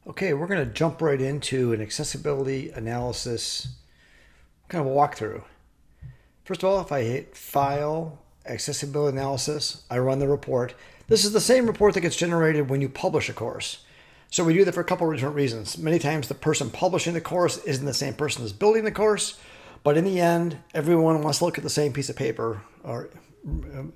Okay, we're going to jump right into an accessibility analysis kind of a walkthrough. First of all, if I hit File, Accessibility Analysis, I run the report. This is the same report that gets generated when you publish a course. So we do that for a couple of different reasons. Many times the person publishing the course isn't the same person as building the course, but in the end, everyone wants to look at the same piece of paper or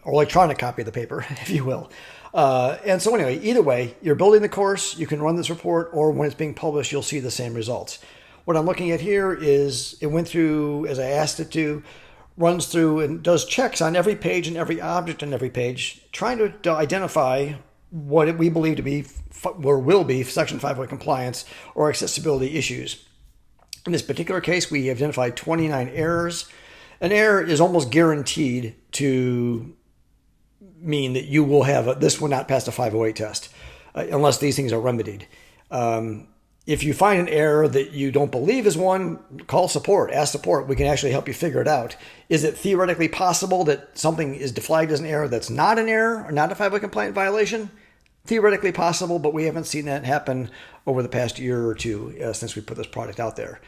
electronic copy of the paper, if you will. And so anyway, either way, you're building the course, you can run this report, or when it's being published, you'll see the same results. What I'm looking at here is it went through, as I asked it to, runs through and does checks on every page and every object on every page, trying to identify what we believe to be or will be Section 508 compliance or accessibility issues. In this particular case, we identified 29 errors. An error is almost guaranteed to mean that you will have this will not pass a 508 test unless these things are remedied. If you find an error that you don't believe is one, call support, ask support. We can actually help you figure it out. Is it theoretically possible that something is flagged as an error that's not an error or not a 508 compliant violation? Theoretically possible, but we haven't seen that happen over the past year or two since we put this product out there.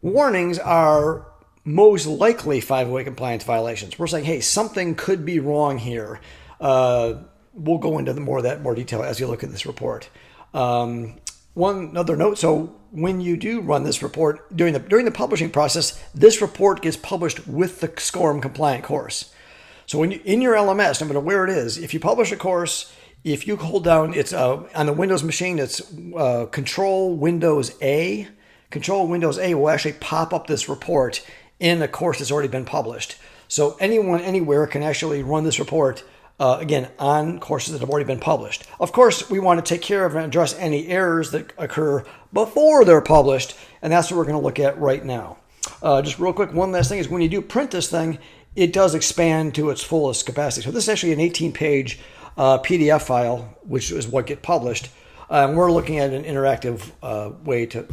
Warnings are most likely 508 compliance violations. We're saying, hey, something could be wrong here. We'll go into more detail as you look at this report. One other note, so when you do run this report during the publishing process, this report gets published with the SCORM compliant course. So when in your LMS, no matter where it is, if you publish a course, if you hold down, it's on the Windows machine, it's Control Windows A. Control Windows A will actually pop up this report in a course that's already been published. So anyone anywhere can actually run this report again, on courses that have already been published. Of course, we want to take care of and address any errors that occur before they're published, and that's what we're going to look at right now. Just real quick, one last thing is when you do print this thing, it does expand to its fullest capacity. So this is actually an 18-page PDF file, which is what gets published. We're looking at an interactive way to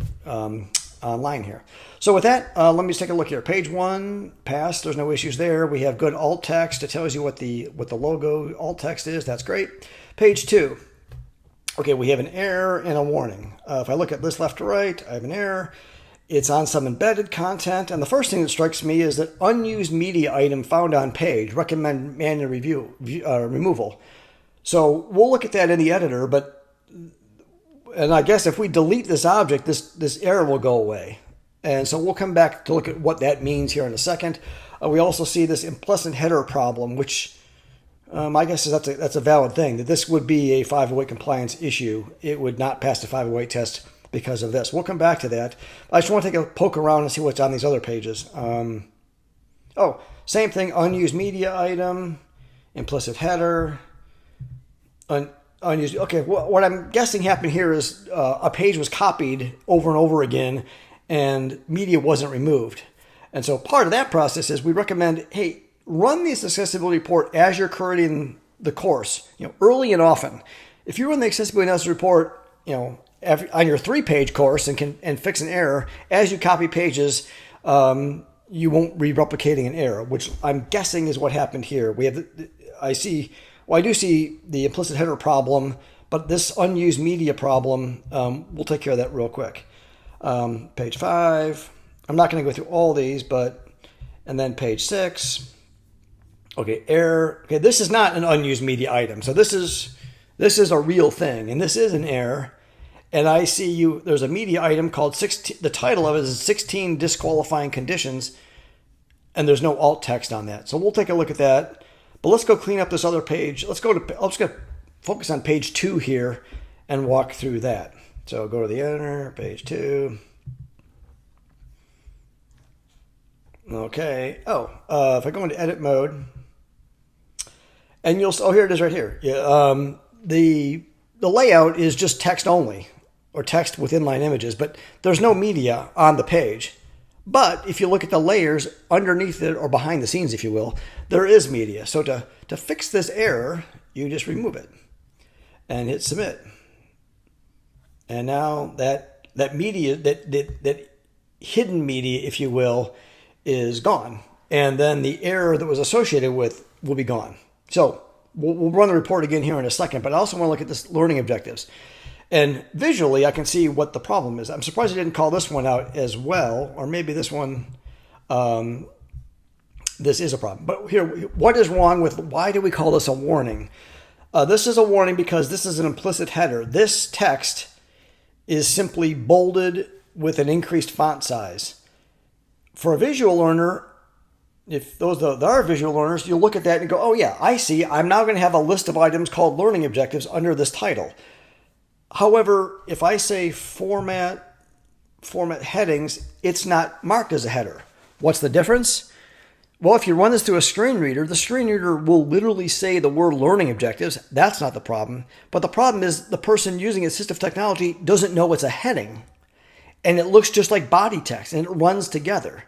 online here. So with that, let me just take a look here. Page 1, passed. There's no issues there. We have good alt text. It tells you what the logo alt text is. That's great. Page 2. Okay, we have an error and a warning. If I look at this left to right, I have an error. It's on some embedded content. And the first thing that strikes me is that unused media item found on page. Recommend manual removal. So we'll look at that in the editor, and I guess if we delete this object, this error will go away. And so we'll come back to look at what that means here in a second. We also see this implicit header problem, which I guess that's a valid thing, that this would be a 508 compliance issue. It would not pass the 508 test because of this. We'll come back to that. I just want to take a poke around and see what's on these other pages. Same thing, unused media item, implicit header, unused. Okay, what I'm guessing happened here is a page was copied over and over again and media wasn't removed. And so part of that process is we recommend, hey, run this accessibility report as you're creating the course, early and often. If you run the accessibility analysis report, on your 3-page course and fix an error, as you copy pages, you won't be replicating an error, which I'm guessing is what happened here. I do see the implicit header problem, but this unused media problem, we'll take care of that real quick. Page 5. I'm not going to go through all these, and then page 6. Okay, error. Okay, this is not an unused media item. So this is a real thing, and this is an error. And I see there's a media item called 16. The title of it is 16 disqualifying conditions, and there's no alt text on that. So we'll take a look at that. But let's go clean up this other page. Let's go focus on page 2 here and walk through that. So go to the editor, page 2. Okay. If I go into edit mode, and here it is right here. Yeah. The layout is just text only, or text with inline images, but there's no media on the page. But if you look at the layers underneath it, or behind the scenes, if you will, there is media. So to fix this error, you just remove it and hit submit. And now that media, that hidden media, if you will, is gone. And then the error that was associated with will be gone. So we'll run the report again here in a second, but I also want to look at this learning objectives. And visually, I can see what the problem is. I'm surprised I didn't call this one out as well, or maybe this one, this is a problem. But here, what is wrong with, why do we call this a warning? This is a warning because this is an implicit header. This text is simply bolded with an increased font size. For a visual learner, if those that are visual learners, you'll look at that and go, oh yeah, I see. I'm now going to have a list of items called learning objectives under this title. However, if I say format headings, it's not marked as a header. What's the difference? Well, if you run this through a screen reader, the screen reader will literally say the word learning objectives. That's not the problem. But the problem is the person using assistive technology doesn't know it's a heading. And it looks just like body text and it runs together.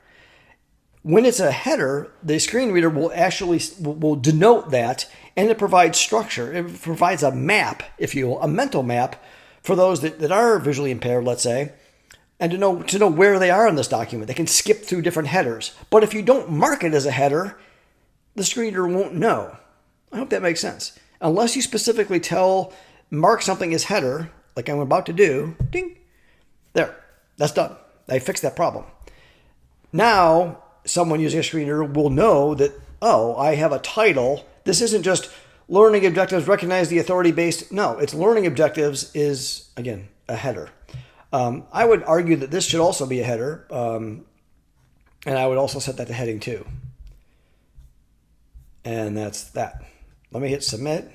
When it's a header, the screen reader will actually will denote that, and it provides structure. It provides a map, if you will, a mental map for those that are visually impaired, let's say, and to know where they are in this document. They can skip through different headers. But if you don't mark it as a header, the screen reader won't know. I hope that makes sense. Unless you specifically mark something as header, like I'm about to do, ding, there, that's done. I fixed that problem. Now, someone using a screen reader will know that, oh, I have a title. This isn't just learning objectives, recognize the authority-based. No, it's learning objectives is, again, a header. I would argue that this should also be a header, and I would also set that to heading 2. And that's that. Let me hit submit.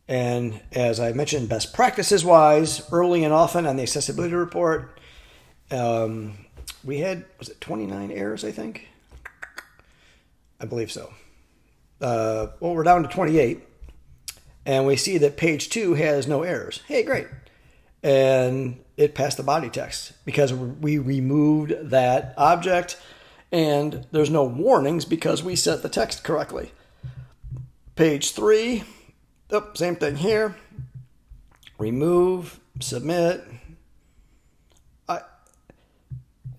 And as I mentioned, best practices wise, early and often on the accessibility report, we had, was it 29 errors, I think? I believe so. Well, we're down to 28. And we see that page 2 has no errors. Hey, great. And it passed the body text because we removed that object. And there's no warnings because we set the text correctly. Page 3, same thing here. Remove, submit.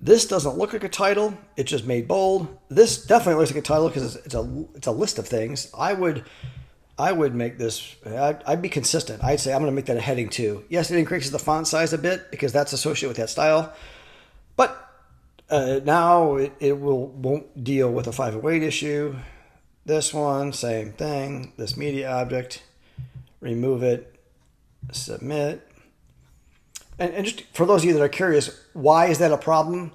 This doesn't look like a title. It's just made bold. This definitely looks like a title because it's a list of things. I would make this, I'd be consistent. I'd say I'm going to make that a heading 2. Yes, it increases the font size a bit because that's associated with that style. But now it won't deal with a 508 issue. This one, same thing. This media object, remove it, submit. And just for those of you that are curious, why is that a problem?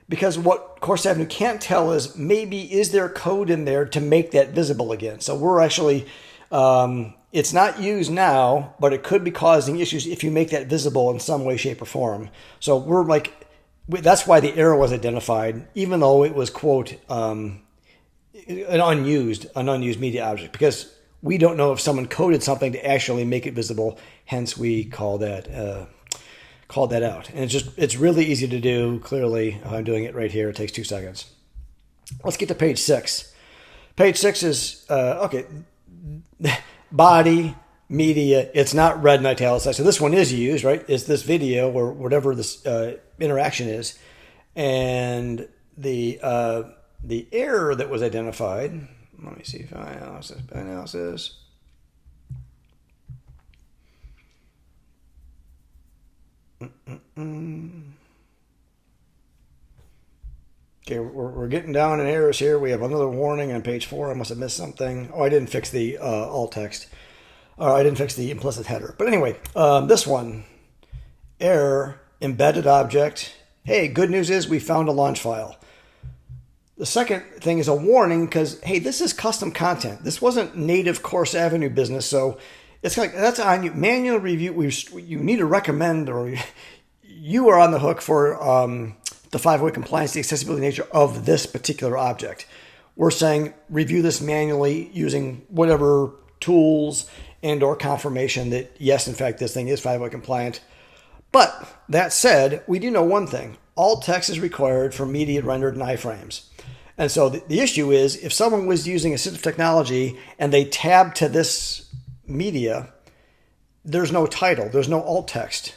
Because what Course Avenue can't tell is maybe is there code in there to make that visible again. So we're actually, it's not used now, but it could be causing issues if you make that visible in some way, shape, or form. So we're like, that's why the error was identified, even though it was, quote, an unused media object, because we don't know if someone coded something to actually make it visible. Hence, we called that out. And it's really easy to do. Clearly, I'm doing it right here. It takes 2 seconds. Let's get to page 6. Page 6 is, okay, body, media. It's not red and italicized. So this one is used, right? It's this video or whatever this interaction is. And the error that was identified, let me see if analysis. Okay, we're getting down in errors here. We have another warning on page 4. I must have missed something. Oh, I didn't fix the alt text. I didn't fix the implicit header. But anyway, this one, error, embedded object. Hey, good news is we found a launch file. The second thing is a warning because, hey, this is custom content. This wasn't native Course Avenue business, so it's like that's on you. Manual review. You need to recommend, or you are on the hook for the 508 compliance, the accessibility nature of this particular object. We're saying review this manually using whatever tools and/or confirmation that yes, in fact, this thing is 508 compliant. But that said, we do know one thing: alt text is required for media rendered in iframes. And so the issue is if someone was using assistive technology and they tab to this media, there's no title, there's no alt text.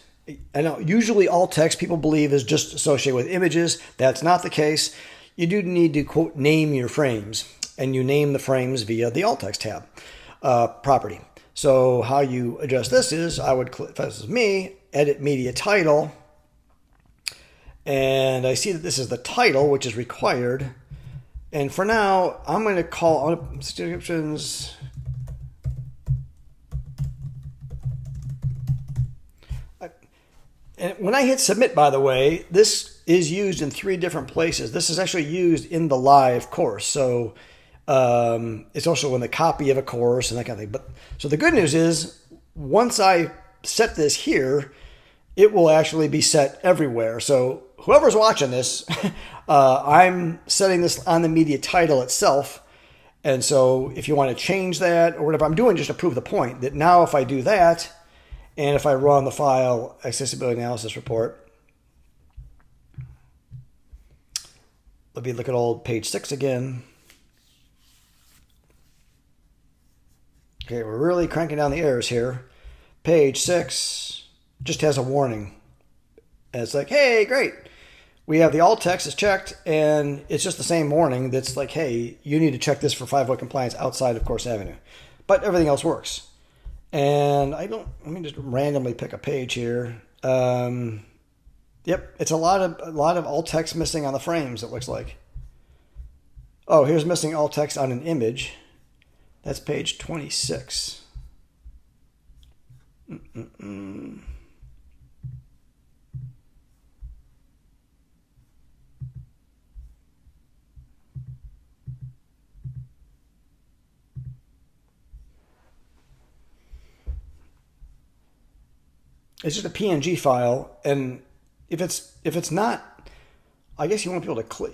I know usually alt text people believe is just associated with images. That's not the case. You do need to, quote, name your frames, and you name the frames via the alt text tab property. So how you adjust this is I would click, if this is me, edit media title. And I see that this is the title, which is required. And for now, I'm going to call descriptions. And when I hit submit, by the way, this is used in 3 different places. This is actually used in the live course. So it's also in the copy of a course and that kind of thing. But so the good news is once I set this here, it will actually be set everywhere. So whoever's watching this, I'm setting this on the media title itself. And so if you want to change that or whatever, I'm doing just to prove the point that now if I do that, and if I run the file accessibility analysis report, let me look at old page 6 again. Okay, we're really cranking down the errors here. Page 6 just has a warning. And it's like, hey, great. We have the alt text is checked, and it's just the same warning that's like, hey, you need to check this for 5-way compliance outside of Course Avenue. But everything else works. And let me just randomly pick a page here. Yep, it's a lot of alt text missing on the frames, it looks like. Oh, here's missing alt text on an image. That's page 26. It's just a PNG file, and if it's not, I guess you won't be able to click.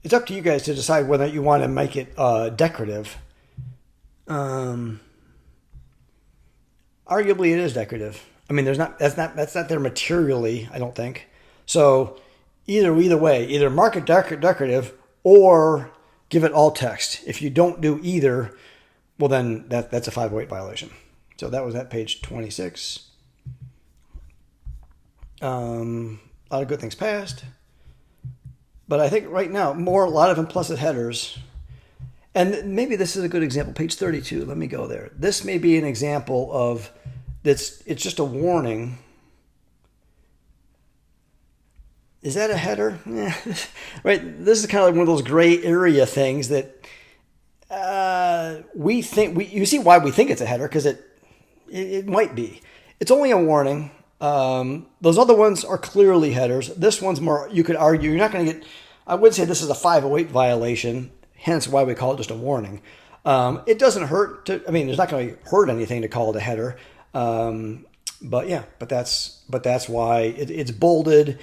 It's up to you guys to decide whether you want to make it decorative. Arguably, it is decorative. I mean, that's not there materially, I don't think. So either way, either mark it decorative or give it alt text. If you don't do either, well then that's a 508 violation. So that was at page 26. A lot of good things passed, but I think right now a lot of implicit headers, and maybe this is a good example. Page 32. Let me go there. This may be an example of it's just a warning. Is that a header? Right. This is kind of like one of those gray area things that you see why we think it's a header because it might be. It's only a warning. Those other ones are clearly headers. This one's more, you could argue, you're not going to get, I would say this is a 508 violation, hence why we call it just a warning. It doesn't hurt to, there's not going to hurt anything to call it a header. But that's why it's bolded.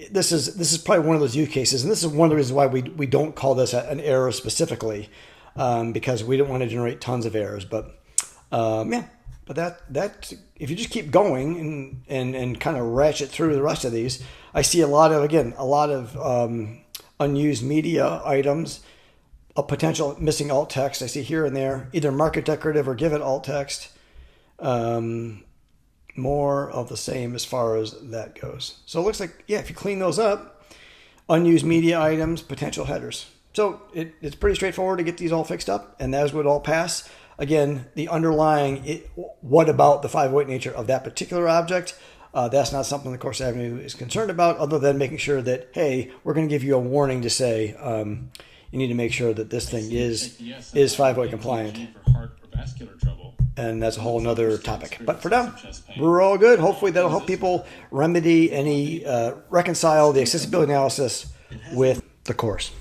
This is probably one of those use cases, and this is one of the reasons why we don't call this an error specifically, because we don't want to generate tons of errors. But But that if you just keep going and kind of ratchet through the rest of these, I see a lot of unused media items, a potential missing alt text. I see here and there, either mark it decorative or give it alt text. More of the same as far as that goes. So it looks like, if you clean those up, unused media items, potential headers. So it's pretty straightforward to get these all fixed up, and those would all pass. Again, the underlying, what about the 508 nature of that particular object? That's not something the Course Avenue is concerned about, other than making sure that, hey, we're going to give you a warning to say you need to make sure that this thing is 508 compliant. And that's a whole nother topic. But for now, we're all good. Hopefully that'll help people remedy reconcile the accessibility analysis with the course.